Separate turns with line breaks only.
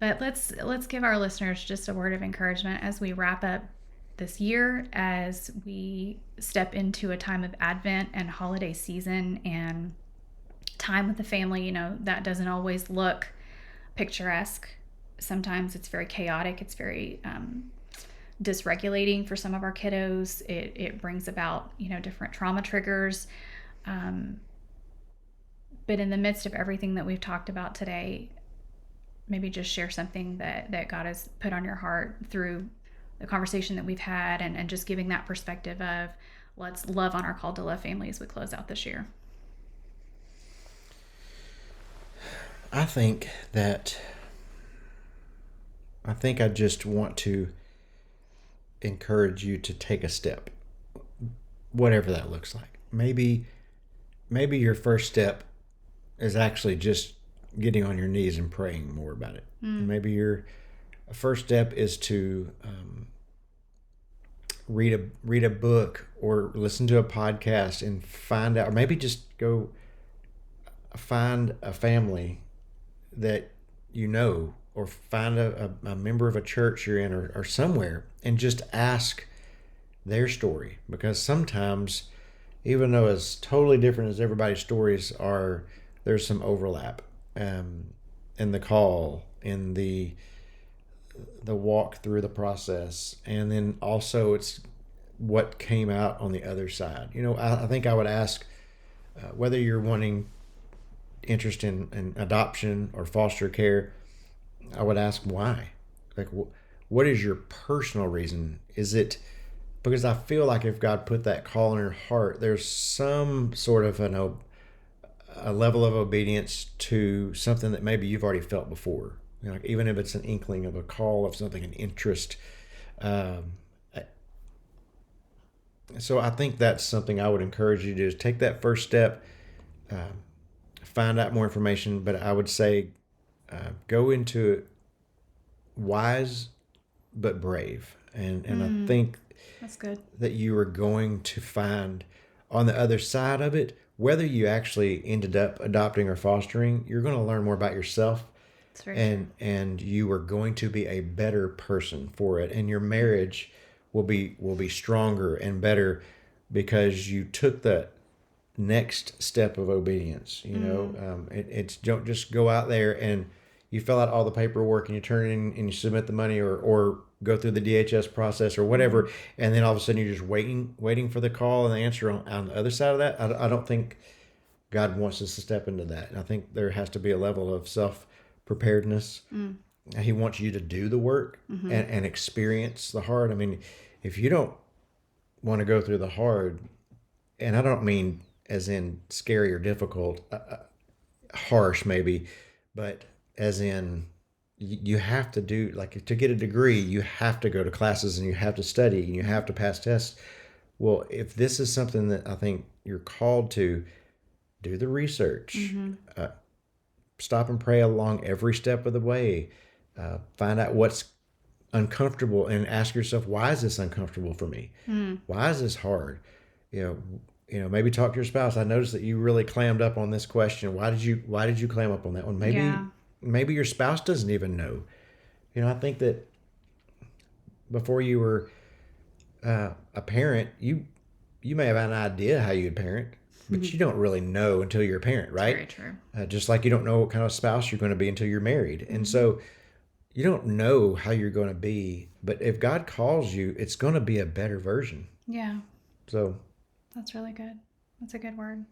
But let's give our listeners just a word of encouragement as we wrap up this year, as we step into a time of Advent and holiday season and time with the family. That doesn't always look picturesque. Sometimes it's very chaotic. It's very dysregulating for some of our kiddos. It brings about different trauma triggers. But in the midst of everything that we've talked about today, maybe just share something that God has put on your heart through the conversation that we've had, and just giving that perspective of let's love on our call to love family as we close out this year.
I think I just want to encourage you to take a step, whatever that looks like. Maybe your first step is actually just getting on your knees and praying more about it. Maybe your first step is to read a book or listen to a podcast and find out, or maybe just go find a family that or find a member of a church you're in, or somewhere, and just ask their story. Because sometimes, even though it's totally different as everybody's stories are, there's some overlap in the call, in the walk through the process, and then also it's what came out on the other side. I think I would ask whether you're wanting interest in adoption or foster care, I would ask why. Like, what is your personal reason? Is it because I feel like if God put that call in your heart, there's some sort of a level of obedience to something that maybe you've already felt before. Like, even if it's an inkling of a call of something, an interest. So I think that's something I would encourage you to do, is take that first step, find out more information. But I would say go into it wise but brave. And I think
That's good.
that you are going to find on the other side of it, whether you actually ended up adopting or fostering, you're going to learn more about yourself.
That's very true.
And you are going to be a better person for it, and your marriage will be stronger and better because you took the next step of obedience. It's don't just go out there and you fill out all the paperwork and you turn it in and you submit the money, or go through the DHS process or whatever, and then all of a sudden you're just waiting for the call and the answer on the other side of that. I don't think God wants us to step into that. I think there has to be a level of self-preparedness. He wants you to do the work and experience the hard. I mean, if you don't want to go through the hard, and I don't mean as in scary or difficult, harsh maybe, but as in you have to do, like, to get a degree, you have to go to classes and you have to study and you have to pass tests. Well, if this is something that I think you're called to, do the research, stop and pray along every step of the way, find out what's uncomfortable and ask yourself, why is this uncomfortable for me? Why is this hard? Maybe talk to your spouse. I noticed that you really clammed up on this question. Why did you clam up on that one? Maybe your spouse doesn't even know. I think that before you were a parent, you may have an idea how you'd parent, but you don't really know until you're a parent, right?
Very true.
Just like you don't know what kind of spouse you're going to be until you're married. And so you don't know how you're going to be, but if God calls you, it's going to be a better version.
Yeah.
So
That's really good. That's a good word.